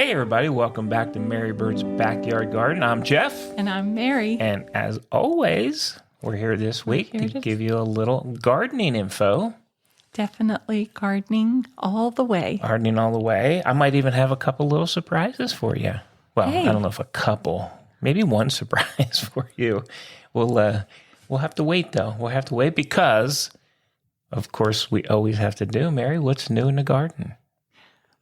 Hey everybody, welcome back to Mary Bird's Backyard Garden. I'm Jeff. And I'm Mary. And as always, we're here this week to give you a little gardening info. Definitely gardening all the way. Gardening all the way. I might even have a couple little surprises for you. Well, Hey. I don't know if a couple, maybe one surprise for you. We'll have to wait though. We'll have to wait because, of course, we always have to do, Mary, what's new in the garden?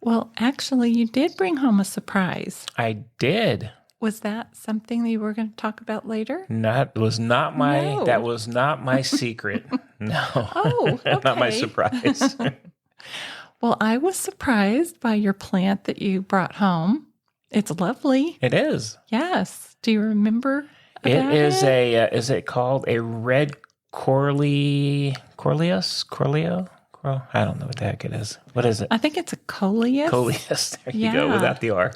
Well, actually, you did bring home a surprise. I did. Was that something that you were going to talk about later? That was not my secret. No. Oh, okay. Not my surprise. Well, I was surprised by your plant that you brought home. It's lovely. It is. Yes. Do you remember about It is is it called a red Corleo? I don't know what the heck it is. What is it? I think it's a coleus. Coleus. There you go, without the R.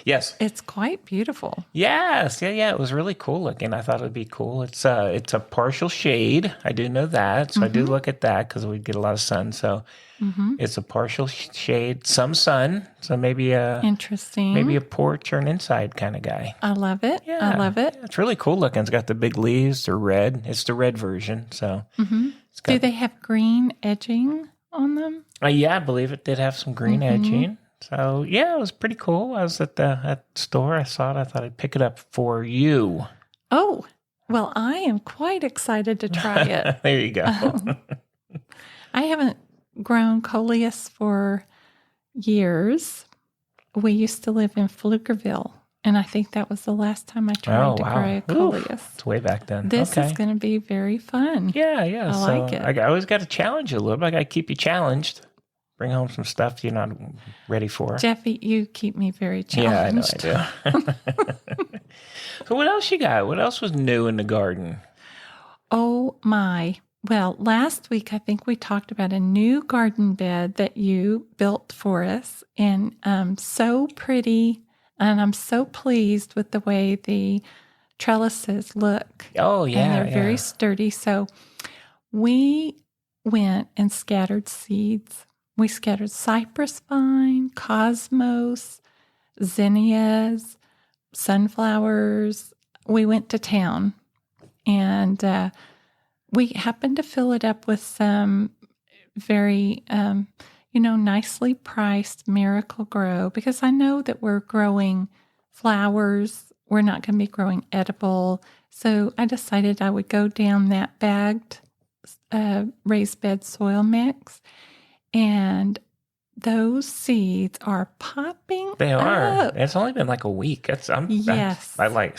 Yes. It's quite beautiful. Yes. Yeah. It was really cool looking. I thought it would be cool. It's a partial shade. I do know that. So I do look at that because we get a lot of sun. So it's a partial shade, some sun. So maybe Interesting. maybe a porch or an inside kind of guy. I love it. Yeah. I love it. Yeah, it's really cool looking. It's got the big leaves. They're red. It's the red version. So Do they have green edging on them? yeah, I believe it did have some green edging. So yeah, it was pretty cool. I was at the store. I saw it. I thought I'd pick it up for you. Oh, well, I am quite excited to try it. There you go. I haven't grown coleus for years. We used to live in Pflugerville, and I think that was the last time I tried to grow a coleus. It's way back then. This is going to be very fun. Yeah. I like it. I always got to challenge you a little bit. I got to keep you challenged. Bring home some stuff you're not ready for. Jeffy, you keep me very challenged. Yeah, I know I do. So what else you got? What else was new in the garden? Oh, my. Well, last week, I think we talked about a new garden bed that you built for us, and so pretty, and I'm so pleased with the way the trellises look. Oh, yeah. And they're very sturdy. So we went and scattered seeds. We scattered cypress vine, cosmos, zinnias, sunflowers. We went to town, and we happened to fill it up with some very, nicely priced Miracle Grow, because I know that we're growing flowers. We're not going to be growing edible. So I decided I would go down that bagged raised bed soil mix. And those seeds are popping They are. up. It's only been like a week. Yes. I like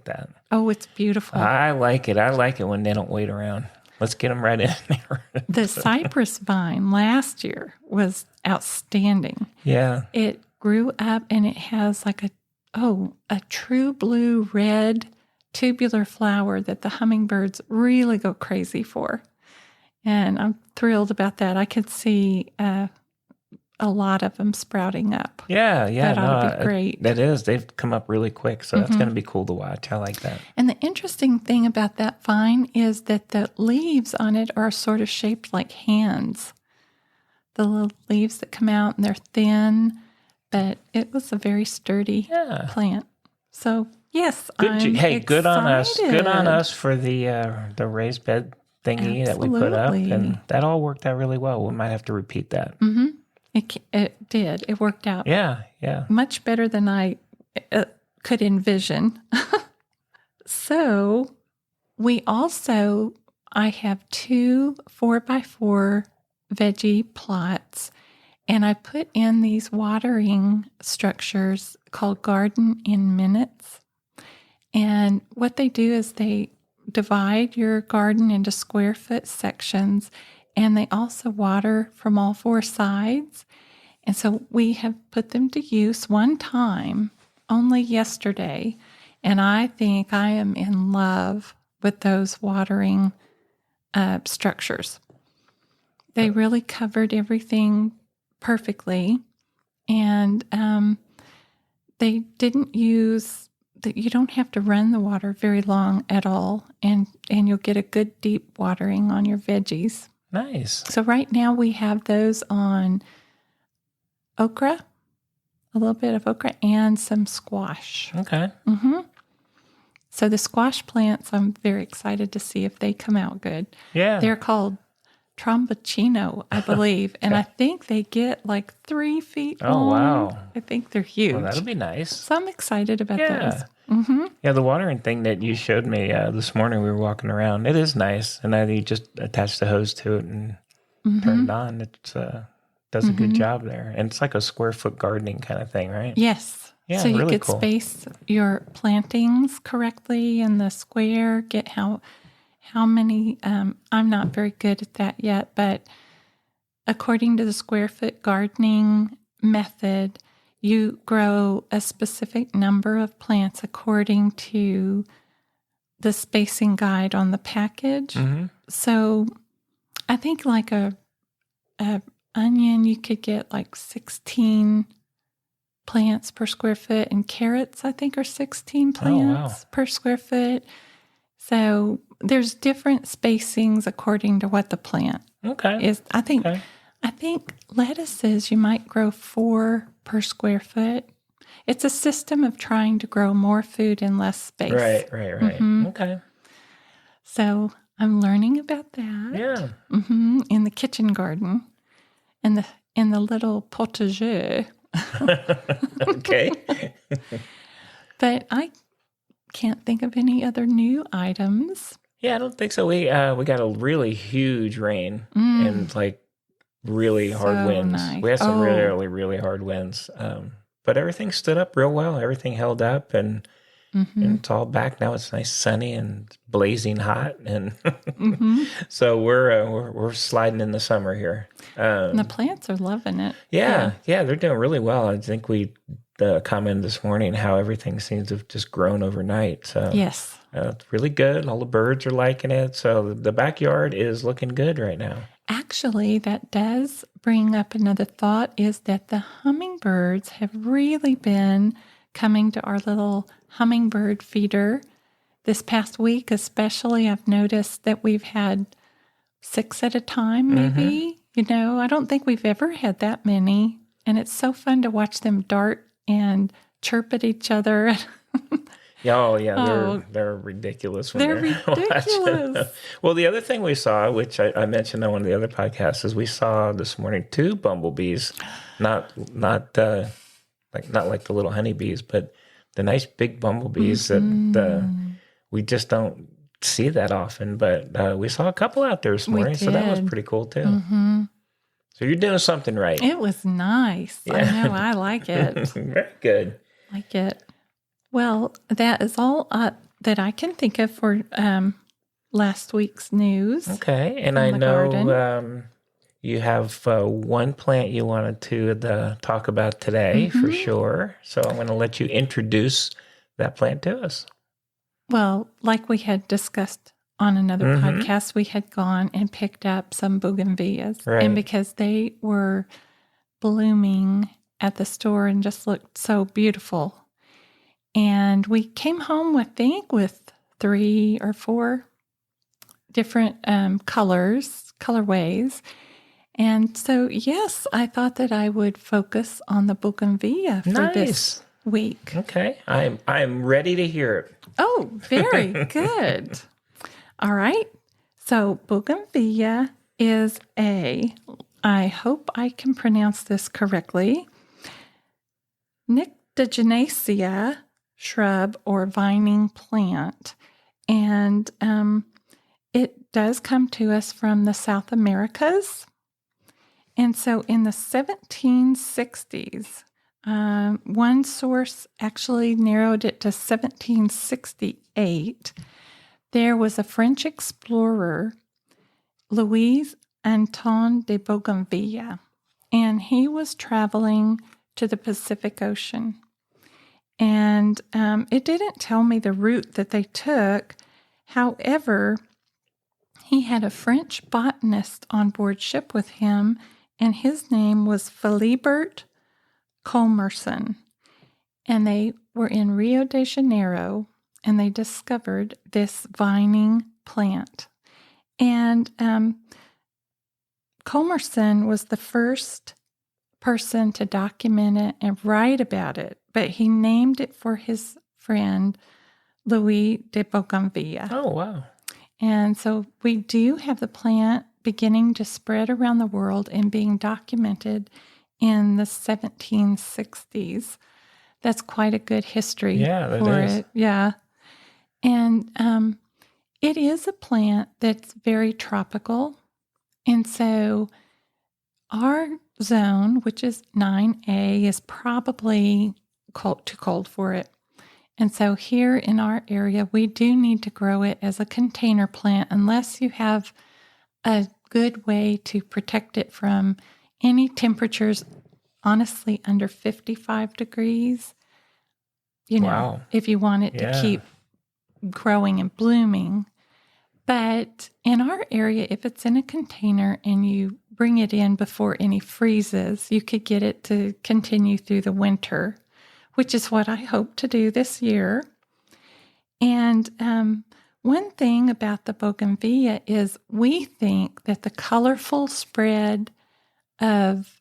that. Oh, it's beautiful. I like it. I like it when they don't wait around. Let's get them right in there. The cypress vine last year was outstanding. Yeah. It grew up and it has like a true blue red tubular flower that the hummingbirds really go crazy for. And I'm thrilled about that. I could see a lot of them sprouting up. Yeah. That ought to be great. That is. They've come up really quick, so that's going to be cool to watch. I like that. And the interesting thing about that vine is that the leaves on it are sort of shaped like hands. The little leaves that come out, and they're thin, but it was a very sturdy plant. So, yes, I'm excited. Good on us. Good on us for the raised bed thingy that we put up, and that all worked out really well. We might have to repeat that. Mm-hmm. It did. It worked out. Yeah. Much better than I could envision. So I have 2 4x4 veggie plots, and I put in these watering structures called Garden in Minutes. And what they do is they divide your garden into square foot sections, and they also water from all 4 sides. And so we have put them to use one time, only yesterday, and I think I am in love with those watering structures. They really covered everything perfectly, and they didn't use that. You don't have to run the water very long at all, and you'll get a good deep watering on your veggies. Nice. So right now we have those on okra, a little bit of okra, and some squash. Okay. So the squash plants, I'm very excited to see if they come out good. Yeah. They're called Tromboncino, I believe, and I think they get like 3 feet long. Oh, wow. I think they're huge. Well, that'll be nice. So I'm excited about Yeah. those. Yeah, the watering thing that you showed me this morning, we were walking around. It is nice. And then you just attach the hose to it and turn it on. It does a good job there. And it's like a square foot gardening kind of thing, right? Yes. Yeah, so you really could cool. space your plantings correctly in the square, get how many, I'm not very good at that yet, but according to the square foot gardening method, you grow a specific number of plants according to the spacing guide on the package. So I think like a onion, you could get like 16 plants per square foot, and carrots, I think, are 16 plants per square foot. So there's different spacings according to what the plant is. I think lettuces you might grow 4 per square foot. It's a system of trying to grow more food in less space. Right. Okay. So I'm learning about that. Yeah. In the kitchen garden, in the little potager. Okay. But I can't think of any other new items. Yeah, I don't think so. We got a really huge rain and like really hard winds. Nice. We had some really, really hard winds. But everything stood up real well. Everything held up, and it's all back now. It's nice, sunny, and blazing hot, and so we're sliding in the summer here. And the plants are loving it. Yeah, they're doing really well. I think we commented this morning how everything seems to have just grown overnight. So yes, it's really good. All the birds are liking it. So the backyard is looking good right now. Actually, that does bring up another thought, is that the hummingbirds have really been coming to our little hummingbird feeder. This past week especially, I've noticed that we've had 6 at a time, maybe. I don't think we've ever had that many. And it's so fun to watch them dart and chirp at each other. They're ridiculous. They're ridiculous. Well, the other thing we saw, which I mentioned on one of the other podcasts, is we saw this morning 2 bumblebees, not like the little honeybees, but the nice big bumblebees that we just don't see that often. But we saw a couple out there this morning, so that was pretty cool too. So you're doing something right. It was nice. Yeah. I know. I like it. Very good. Like it. Well, that is all that I can think of for last week's news. Okay. And I know you have one plant you wanted to talk about today for sure. So I'm going to let you introduce that plant to us. Well, like we had discussed on another podcast, we had gone and picked up some bougainvilleas. Right. And because they were blooming at the store and just looked so beautiful. And we came home, I think, with 3 or 4 different colorways. And so, yes, I thought that I would focus on the bougainvillea for this week. Okay. I'm ready to hear it. Oh, very good. All right. So bougainvillea is I hope I can pronounce this correctly, Nyctogenaceae shrub or vining plant. And it does come to us from the South Americas. And so in the 1760s, one source actually narrowed it to 1768. There was a French explorer, Louis Anton de Bougainvillea, and he was traveling to the Pacific Ocean. And it didn't tell me the route that they took. However, he had a French botanist on board ship with him, and his name was Philibert Commerson. And they were in Rio de Janeiro, and they discovered this vining plant. And Commerson was the first person to document it and write about it, but he named it for his friend Louis de Bougainvillea. Oh, wow. And so we do have the plant beginning to spread around the world and being documented in the 1760s. That's quite a good history for it. Yeah. And it is a plant that's very tropical. And so our zone, which is 9A, is probably too cold for it. And so here in our area, we do need to grow it as a container plant unless you have a good way to protect it from any temperatures, honestly, under 55 degrees. Wow. If you want it to keep growing and blooming. But in our area, if it's in a container and you bring it in before any freezes, you could get it to continue through the winter, which is what I hope to do this year. And one thing about the Bougainvillea is we think that the colorful spread of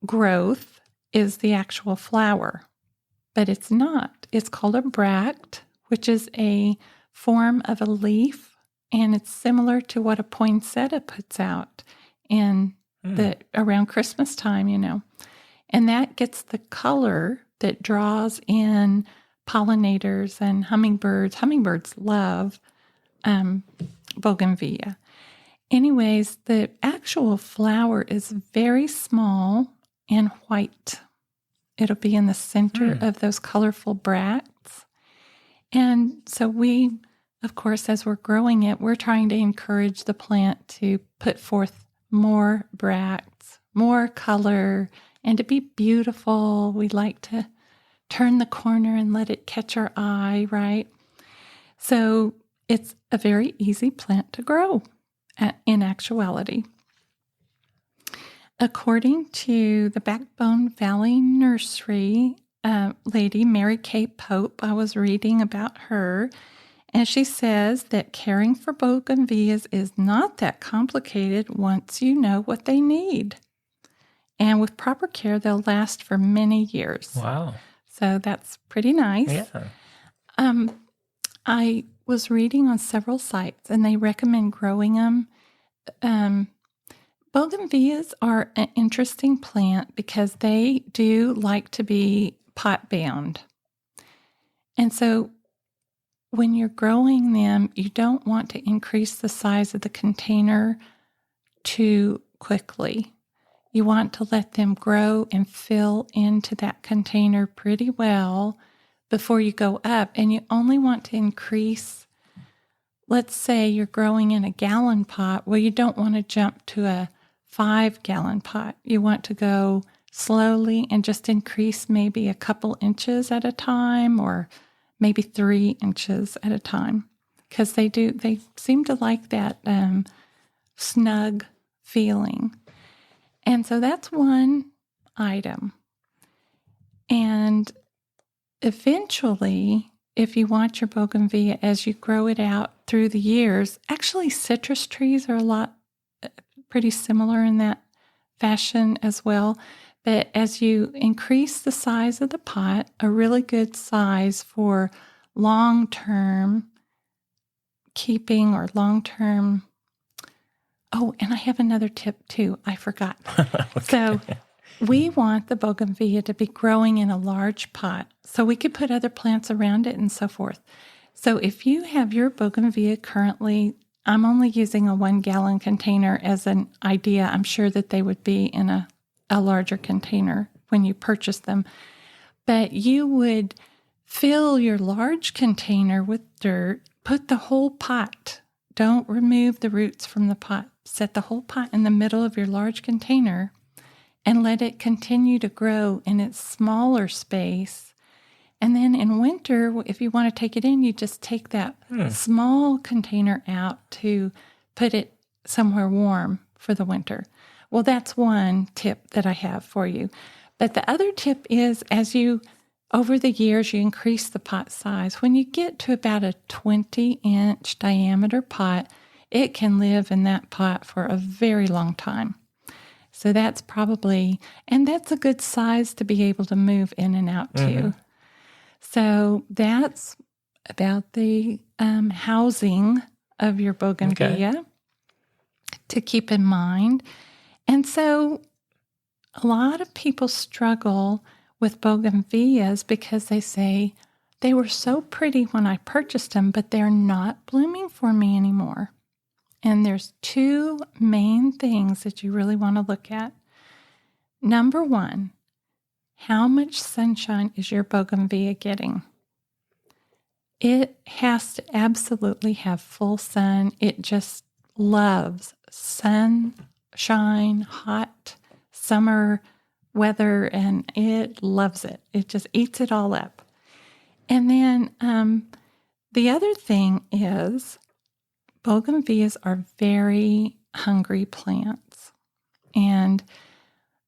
growth is the actual flower, but it's not. It's called a bract, which is a form of a leaf, and it's similar to what a poinsettia puts out in around Christmas time, And that gets the color that draws in pollinators and hummingbirds. Hummingbirds love Bougainvillea. Anyways, the actual flower is very small and white. It'll be in the center of those colorful bracts. And so we, of course, as we're growing it, we're trying to encourage the plant to put forth more bracts, more color, and to be beautiful. We like to turn the corner and let it catch our eye, right? So it's a very easy plant to grow in actuality. According to the Backbone Valley Nursery lady, Mary Kay Pope, I was reading about her, and she says that caring for bougainvilleas is not that complicated once you know what they need. And with proper care, they'll last for many years. Wow. So that's pretty nice. Yeah. I was reading on several sites, and they recommend growing them. Bougainvilleas are an interesting plant because they do like to be pot-bound. And so when you're growing them, you don't want to increase the size of the container too quickly. You want to let them grow and fill into that container pretty well before you go up. And you only want to increase, let's say you're growing in a gallon pot. Well, you don't want to jump to a 5-gallon pot. You want to go slowly and just increase maybe a couple inches at a time, or maybe 3 inches at a time, because they seem to like that snug feeling. And so that's one item. And eventually, if you want your bougainvillea, as you grow it out through the years, actually citrus trees are pretty similar in that fashion as well. But as you increase the size of the pot, a really good size for long-term keeping or long-term. Oh, and I have another tip too. I forgot. Okay. So we want the bougainvillea to be growing in a large pot so we could put other plants around it and so forth. So if you have your bougainvillea currently, I'm only using a 1-gallon container as an idea. I'm sure that they would be in a larger container when you purchase them. But you would fill your large container with dirt, put the whole pot. Don't remove the roots from the pot. Set the whole pot in the middle of your large container and let it continue to grow in its smaller space. And then in winter, if you want to take it in, you just take that small container out to put it somewhere warm for the winter. Well, that's one tip that I have for you. But the other tip is, over the years, you increase the pot size. When you get to about a 20-inch diameter pot, it can live in that pot for a very long time. So that's probably, and that's a good size to be able to move in and out to. So that's about the housing of your bougainvillea to keep in mind. And so a lot of people struggle with bougainvilleas because they say they were so pretty when I purchased them, but they're not blooming for me anymore. And there's two main things that you really want to look at. Number one, how much sunshine is your bougainvillea getting? It has to absolutely have full sun. It just loves sunshine, hot summer weather, and it loves it. It just eats it all up. And then the other thing is bougainvilleas are very hungry plants. And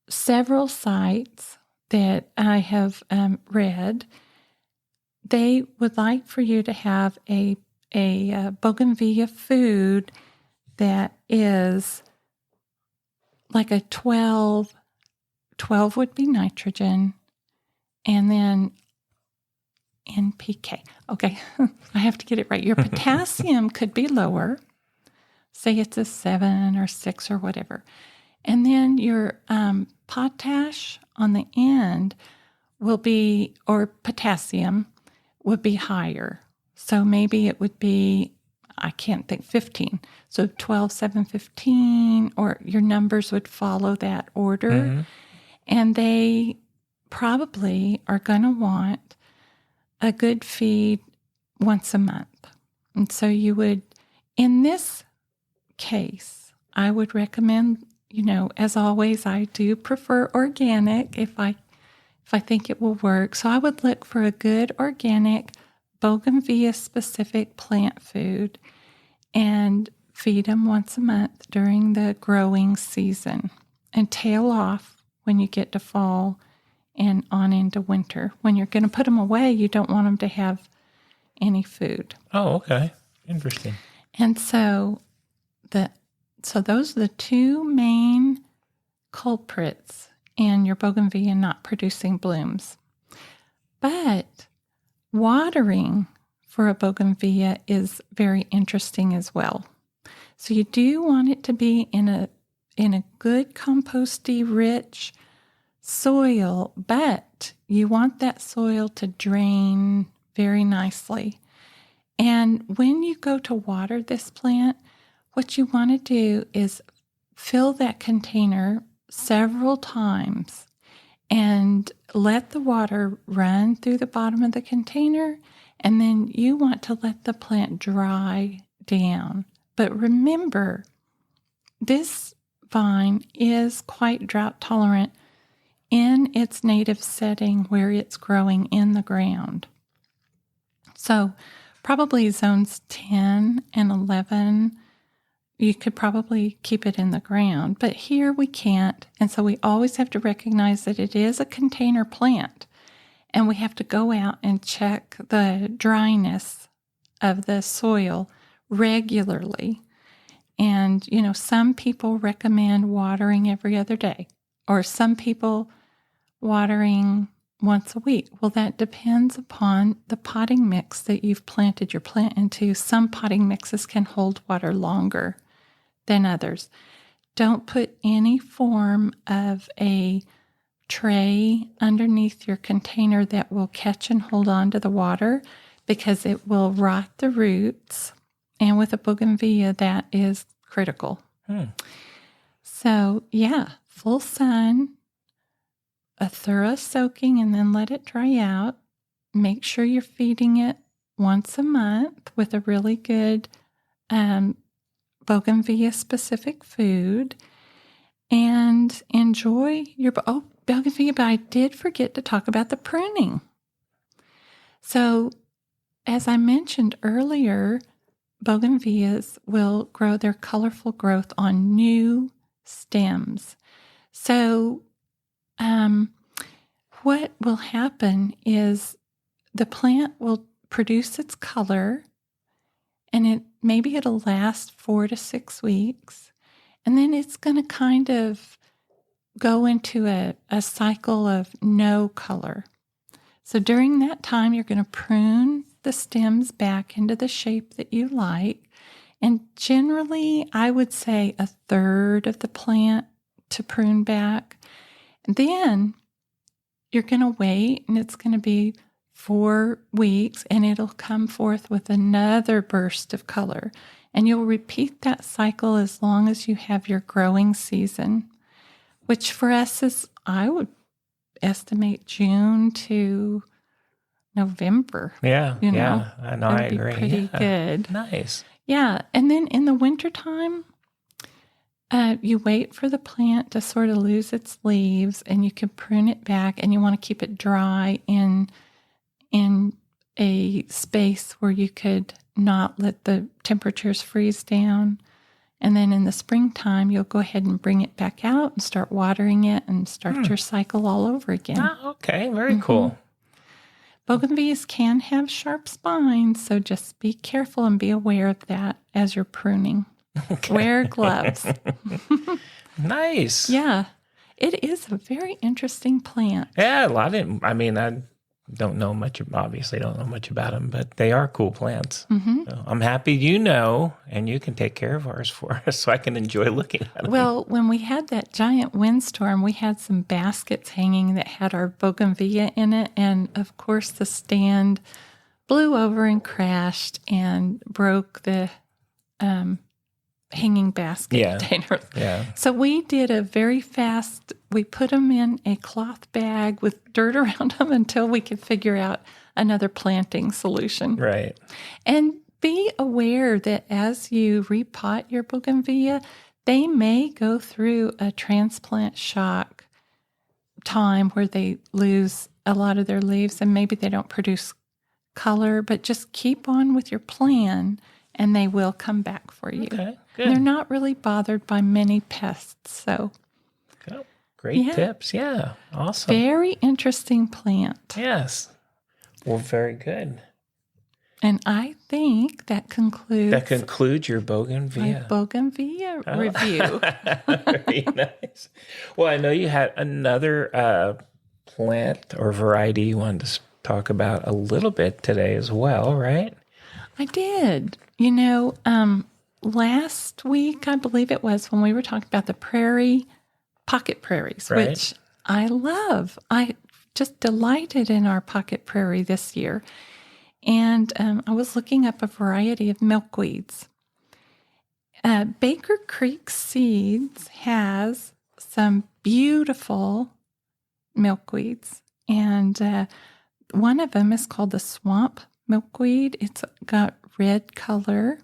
several sites that I have read, they would like for you to have a bougainvillea food that is like a 12 would be nitrogen, and then NPK. Okay, I have to get it right. Your potassium could be lower. Say it's a 7 or 6 or whatever. And then your potash on the end will be, or potassium would be higher. So maybe it would be, I can't think, 15. So 12, 7, 15, or your numbers would follow that order. And they probably are going to want a good feed once a month. And so you would, in this case, I would recommend, as always, I do prefer organic if I think it will work. So I would look for a good organic bougainvillea-specific plant food and feed them once a month during the growing season and tail off when you get to fall and on into winter. When you're going to put them away, you don't want them to have any food. Oh, okay. Interesting. And so those are the two main culprits in your bougainvillea not producing blooms. But watering for a bougainvillea is very interesting as well. So you do want it to be in a good composty rich soil, but you want that soil to drain very nicely. And when you go to water this plant, what you want to do is fill that container several times and let the water run through the bottom of the container, and then you want to let the plant dry down. But remember, this vine is quite drought tolerant in its native setting where it's growing in the ground. So probably zones 10 and 11, you could probably keep it in the ground, but here we can't. And so we always have to recognize that it is a container plant, and we have to go out and check the dryness of the soil regularly. And, some people recommend watering every other day, or some people watering once a week. Well, that depends upon the potting mix that you've planted your plant into. Some potting mixes can hold water longer than others. Don't put any form of a tray underneath your container that will catch and hold on to the water, because it will rot the roots. And with a bougainvillea, that is critical. So, full sun, a thorough soaking, and then let it dry out. Make sure you're feeding it once a month with a really good bougainvillea-specific food, and enjoy your bougainvillea. But I did forget to talk about the pruning. So, as I mentioned earlier, bougainvilleas will grow their colorful growth on new stems. So, what will happen is the plant will produce its color, and it'll last 4 to 6 weeks, and then it's going to kind of go into a cycle of no color. So during that time, you're going to prune the stems back into the shape that you like. And generally, I would say a third of the plant to prune back. Then you're going to wait, and it's going to be 4 weeks, and it'll come forth with another burst of color. And you'll repeat that cycle as long as you have your growing season, which for us is, I would estimate, June to November. Yeah, you know, yeah. I know, I that'd be agree. pretty good. Nice. Yeah, and then in the wintertime, you wait for the plant to sort of lose its leaves, and you can prune it back, and you want to keep it dry in a space where you could not let the temperatures freeze down. And then in the springtime, you'll go ahead and bring it back out and start watering it and start your cycle all over again. Oh, okay, very cool. Bougainvilleas can have sharp spines, so just be careful and be aware of that as you're pruning. Okay. Wear gloves. Nice. Yeah. It is a very interesting plant. Yeah, I don't know much, obviously don't know much about them, but they are cool plants. So I'm happy you know, and you can take care of ours for us so I can enjoy looking at them. Well, when we had that giant windstorm, we had some baskets hanging that had our bougainvillea in it. And of course, the stand blew over and crashed and broke the hanging basket containers. Yeah. So we did a very fast, we put them in a cloth bag with dirt around them until we could figure out another planting solution. Right. And be aware that as you repot your bougainvillea, they may go through a transplant shock time where they lose a lot of their leaves and maybe they don't produce color, but just keep on with your plan and they will come back for you. Okay, good. They're not really bothered by many pests, so. Cool. Great tips. Yeah, awesome. Very interesting plant. Yes. Well, very good. And I think that concludes your bougainvillea. my bougainvillea review. Very nice. Well, I know you had another plant or variety you wanted to talk about a little bit today as well, right? I did. You know, last week, I believe it was, when we were talking about the pocket prairies, right, which I love. I just delighted in our pocket prairie this year. And I was looking up a variety of milkweeds. Baker Creek Seeds has some beautiful milkweeds. And one of them is called the swamp milkweed. It's got red color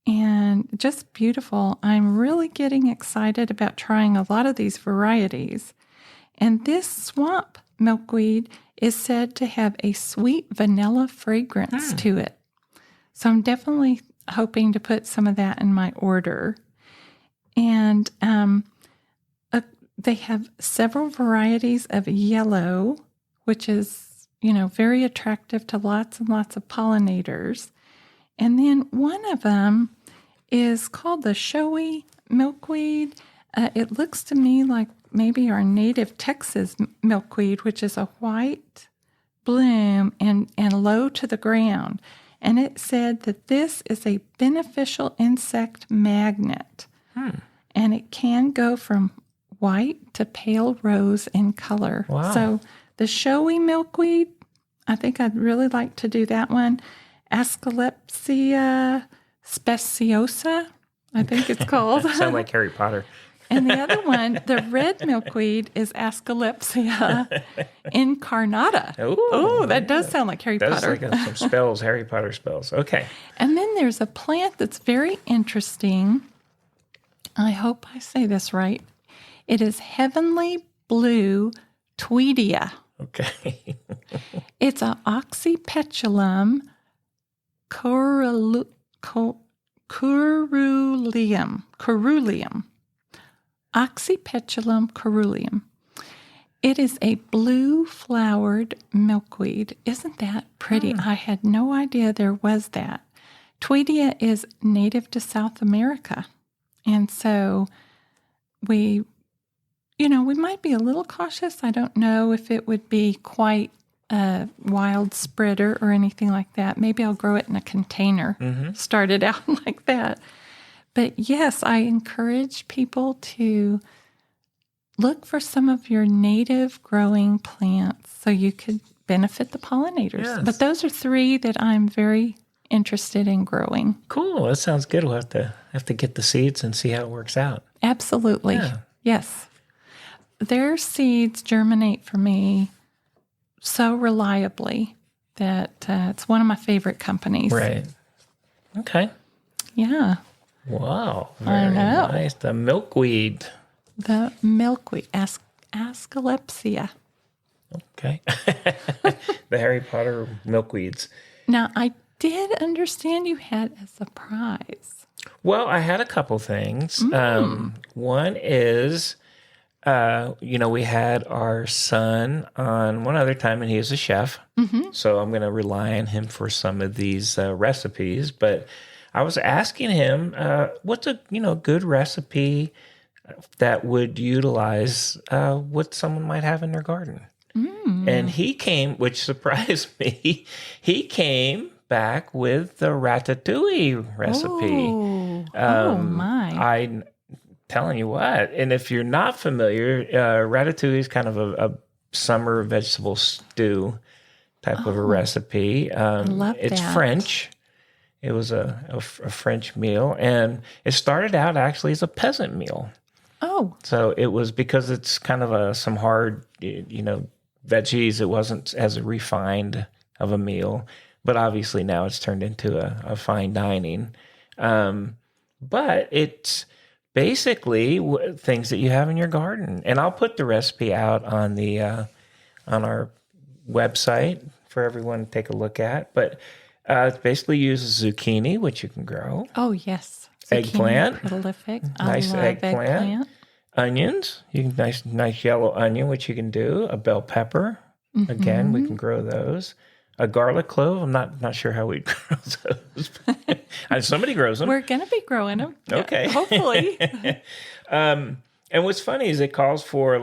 and just beautiful. I'm really getting excited about trying a lot of these varieties. And this swamp milkweed is said to have a sweet vanilla fragrance to it. So I'm definitely hoping to put some of that in my order. And they have several varieties of yellow, which is, very attractive to lots and lots of pollinators. And then one of them is called the showy milkweed. It looks to me like maybe our native Texas milkweed, which is a white bloom and low to the ground. And it said that this is a beneficial insect magnet. And it can go from white to pale rose in color. Wow. So the showy milkweed, I think I'd really like to do that one. Asclepias speciosa, I think it's called. Sound like Harry Potter. And the other one, the red milkweed, is Asclepias incarnata. Oh, that does sound like Harry Potter. That's like some spells, Harry Potter spells. Okay. And then there's a plant that's very interesting. I hope I say this right. It is heavenly blue Tweedia. Okay. It's an Oxypetalum caeruleum. Oxypetalum caeruleum. It is a blue-flowered milkweed. Isn't that pretty? I had no idea there was that. Tweedia is native to South America. And so we we might be a little cautious. I don't know if it would be quite a wild spreader or anything like that. Maybe I'll grow it in a container, start it out like that. But yes, I encourage people to look for some of your native growing plants so you could benefit the pollinators. Yes. But those are 3 that I'm very interested in growing. Cool. That sounds good. We'll have to get the seeds and see how it works out. Absolutely. Yeah. Yes. Their seeds germinate for me so reliably that it's one of my favorite companies. Right. Okay. Yeah. Wow. I Very know. nice. The milkweed. The milkweed, Asclepias. Okay. The Harry Potter milkweeds. Now, I did understand you had a surprise. Well, I had a couple things. One is, we had our son on one other time, and he is a chef. So I'm going to rely on him for some of these recipes. But I was asking him, what's a good recipe that would utilize what someone might have in their garden? And he came, which surprised me. He came back with the Ratatouille recipe. Oh my. I'm telling you what, and if you're not familiar, Ratatouille is kind of a summer vegetable stew type of a recipe. love it's that. French. It was a French meal, and it started out actually as a peasant meal. Oh, So it was because it's kind of some hard, veggies. It wasn't as refined of a meal, but obviously now it's turned into a fine dining. But it's basically things that you have in your garden, and I'll put the recipe out on our website for everyone to take a look at. But it basically uses zucchini, which you can grow. oh yes. Eggplant. Zucchini, prolific. Nice I love eggplant. Onions, you can nice yellow onion, which you can do. A bell pepper, again, we can grow those. A garlic clove, I'm not sure how we'd grow those. Somebody grows them. We're going to be growing them. Okay. Hopefully. And what's funny is it calls for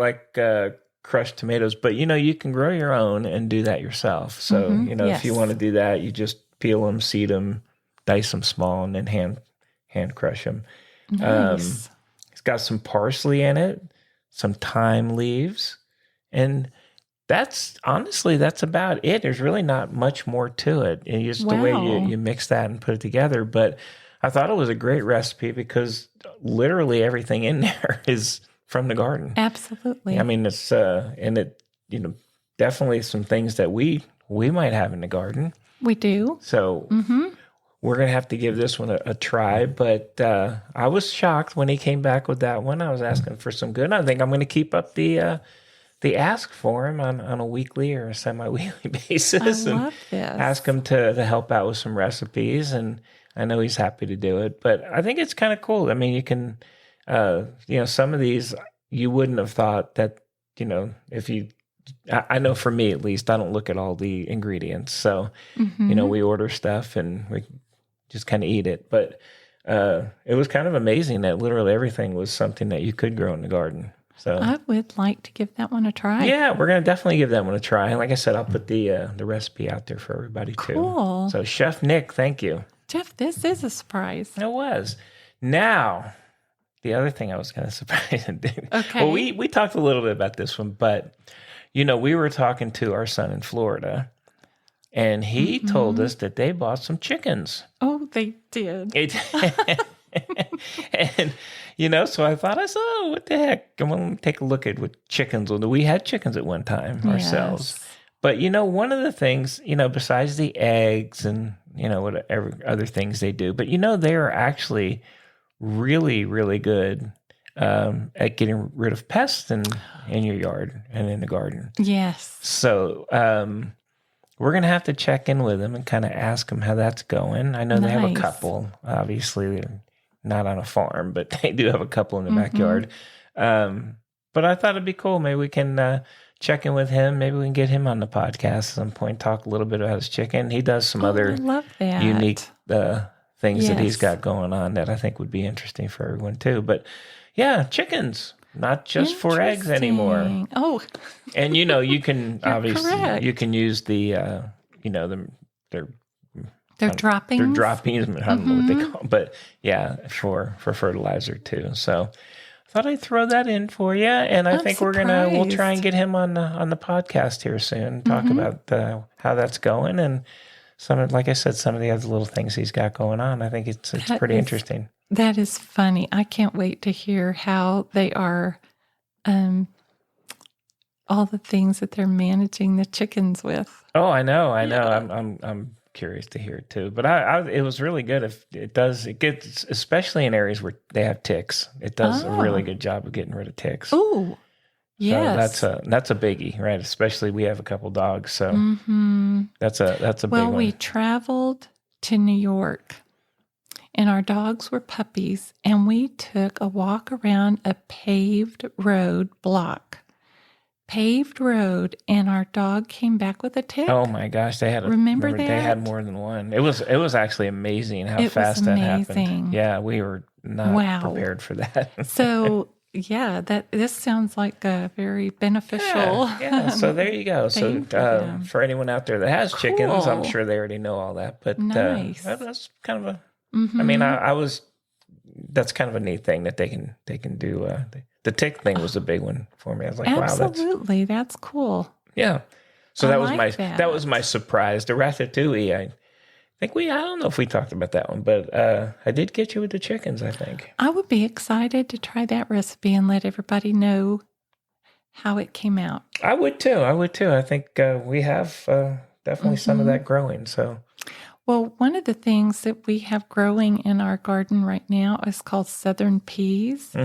crushed tomatoes, but you can grow your own and do that yourself. So if you yes. want to do that, you just peel them, seed them, dice them small, and then hand crush them. Nice. It's got some parsley in it, some thyme leaves, and that's about it. There's really not much more to it. And just the way Wow. you mix that and put it together. But I thought it was a great recipe because literally everything in there is from the garden. Absolutely. I mean, it's and it definitely some things that we might have in the garden. we do. So we're gonna have to give this one a try. But I was shocked when he came back with that one. I was asking for some good. I think I'm going to keep up the ask for him on a weekly or a semi-weekly basis, I and love this. ask him to help out with some recipes. And I know he's happy to do it. But I think it's kind of cool. I mean, you can, some of these you wouldn't have thought that, if you. I know for me at least, I don't look at all the ingredients. So, we order stuff and we just kind of eat it. But it was kind of amazing that literally everything was something that you could grow in the garden. So I would like to give that one a try. yeah, we're going to definitely give that one a try. And like I said, I'll put the recipe out there for everybody too. Cool. So Chef Nick, thank you. Jeff, this is a surprise. It was. Now, the other thing I was going to surprise and do. Okay. Well, we talked a little bit about this one, but we were talking to our son in Florida, and he told us that they bought some chickens. Oh, they did. And so I thought, oh, what the heck? I'm going to take a look at what chickens will do. We had chickens at one time ourselves. Yes. But, one of the things, besides the eggs and, whatever other things they do, but, they are actually really, really good at getting rid of pests in your yard and in the garden. Yes. So we're going to have to check in with them and kind of ask them how that's going. I know they have a Nice. couple. Obviously, they're not on a farm, but they do have a couple in the backyard. But I thought it'd be cool. Maybe we can check in with him. Maybe we can get him on the podcast at some point, talk a little bit about his chicken. He does some I other love that. unique things that he's Yes. got going on that I think would be interesting for everyone too. But yeah, chickens. not just for eggs anymore. Oh, And you can obviously correct. you can use the their droppings. Their droppings. I don't know what they call them, but yeah, for fertilizer too. So I thought I'd throw that in for you, and I think we'll try and get him on the podcast here soon. Talk about how that's going and like I said, some of the other little things he's got going on. I think it's pretty interesting. That is funny. I can't wait to hear how they are, all the things that they're managing the chickens with. Oh, I know. I'm curious to hear it too. But it was really good. If it gets, especially in areas where they have ticks, it does a really good job of getting rid of ticks. Oh, yes. So that's a biggie, right? Especially we have a couple dogs, so that's a big one. Well, we traveled to New York, and our dogs were puppies, and we took a walk around a paved road, and our dog came back with a tick. Oh my gosh, they had remember that? They had more than one. It was actually amazing how fast that happened. Yeah, we were not prepared for that. So yeah, this sounds like a very beneficial. Yeah. So there you go. So for anyone out there that has chickens, I'm sure they already know all that. But nice. That's kind of a. I mean, that's kind of a neat thing that they can do. The tick thing was a big one for me. I was like, absolutely, that's cool. Yeah. So that was my surprise. The ratatouille. I don't know if we talked about that one, but I did get you with the chickens, I think. I would be excited to try that recipe and let everybody know how it came out. I would too. I think we have definitely some of that growing. So, well, one of the things that we have growing in our garden right now is called southern peas.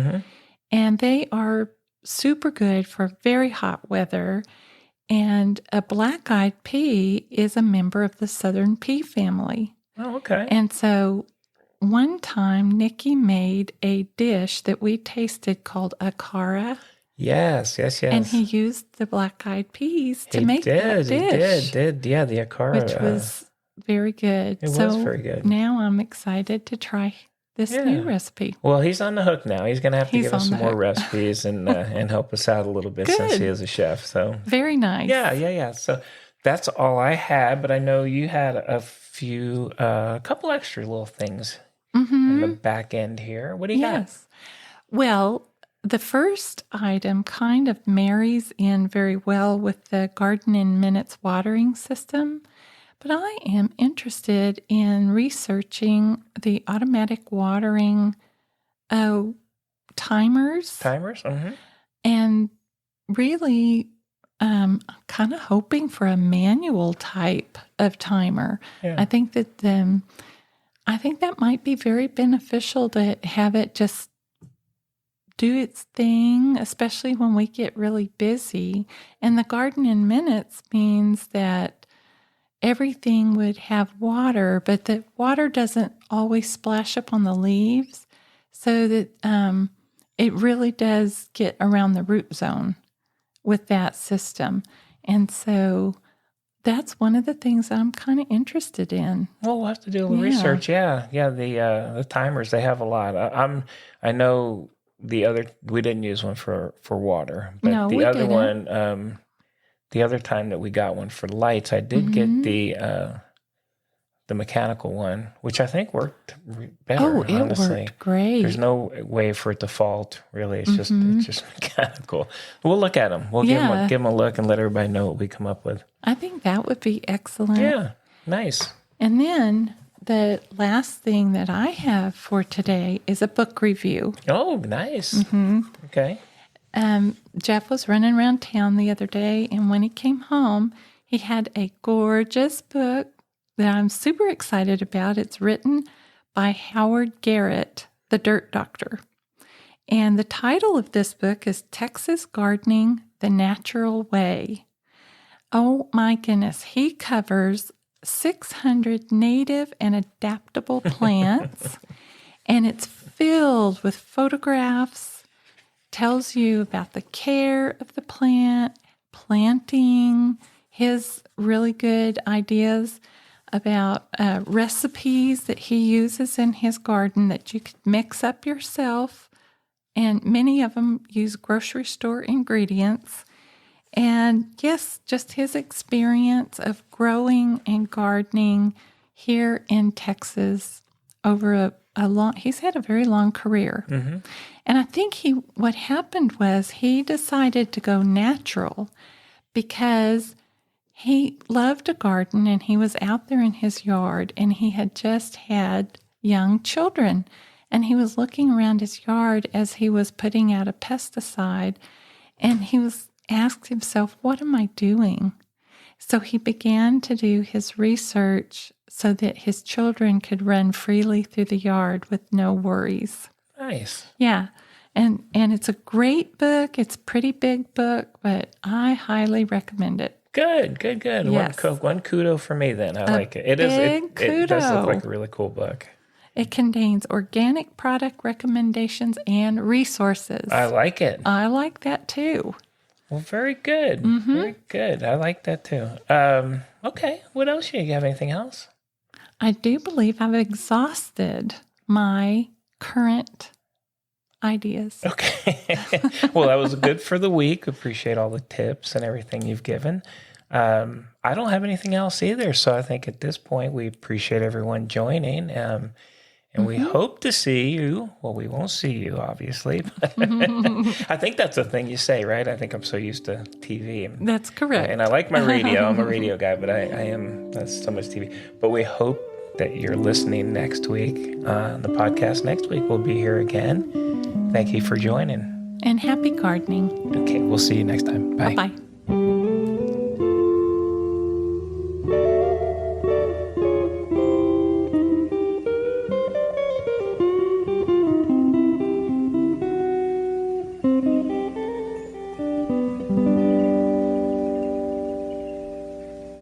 And they are super good for very hot weather. And a black-eyed pea is a member of the southern pea family. Oh, okay. And so one time, Nikki made a dish that we tasted called akara. Yes. And he used the black-eyed peas to make that dish. He did. Yeah, the akara. Which was very good. It was very good. Now I'm excited to try this new recipe. Well, he's on the hook now. He's going to have to give us some more recipes and help us out a little bit since he is a chef. So very nice. Yeah. So that's all I had, but I know you had a couple extra little things in the back end here. What do you got? Well, the first item kind of marries in very well with the Garden in Minutes watering system. But I am interested in researching the automatic watering timers. And really kind of hoping for a manual type of timer. Yeah. I think that might be very beneficial to have it just do its thing, especially when we get really busy. And the Garden in Minutes means that everything would have water, but the water doesn't always splash up on the leaves, so that it really does get around the root zone with that system. And so that's one of the things I'm kind of interested in. Well, we'll have to do a little research. Yeah. The timers, they have a lot. I know we didn't use one for water, but the other one. The other time that we got one for lights, I did get the mechanical one, which I think worked better. Oh, it honestly. Worked great. There's no way for it to fault, really. It's just mechanical. We'll look at them. We'll give them a look and let everybody know what we come up with. I think that would be excellent. Yeah, nice. And then the last thing that I have for today is a book review. Oh, nice. Okay. Jeff was running around town the other day, and when he came home, he had a gorgeous book that I'm super excited about. It's written by Howard Garrett, the Dirt Doctor. And the title of this book is Texas Gardening the Natural Way. Oh my goodness, he covers 600 native and adaptable plants, and it's filled with photographs. Tells you about the care of the plant, planting, his really good ideas about recipes that he uses in his garden that you could mix up yourself and many of them use grocery store ingredients. And yes, just his experience of growing and gardening here in Texas over he's had a very long career. Mm-hmm. And I think what happened was he decided to go natural because he loved to garden and he was out there in his yard and he had just had young children. And he was looking around his yard as he was putting out a pesticide, and he asked himself, what am I doing? So he began to do his research so that his children could run freely through the yard with no worries. Nice. Yeah. And it's a great book. It's a pretty big book, but I highly recommend it. Good. Yes. One kudo for me then. I like it. Big It does kudo. look like a really cool book. It contains organic product recommendations and resources. I like it. I like that too. Well, very good. Mm-hmm. Very good. I like that too. Okay. What else? You have anything else? I do believe I've exhausted my current ideas. Okay. Well, that was good for the week. Appreciate all the tips and everything you've given. I don't have anything else either. So I think at this point, we appreciate everyone joining. And we hope to see you. Well, we won't see you, obviously. But I think that's a thing you say, right? I think I'm so used to TV. That's correct. And I like my radio. I'm a radio guy, but that's so much TV. But we hope that you're listening next week. The podcast next week will be here again. Thank you for joining. And happy gardening. Okay, we'll see you next time. Bye. Bye-bye.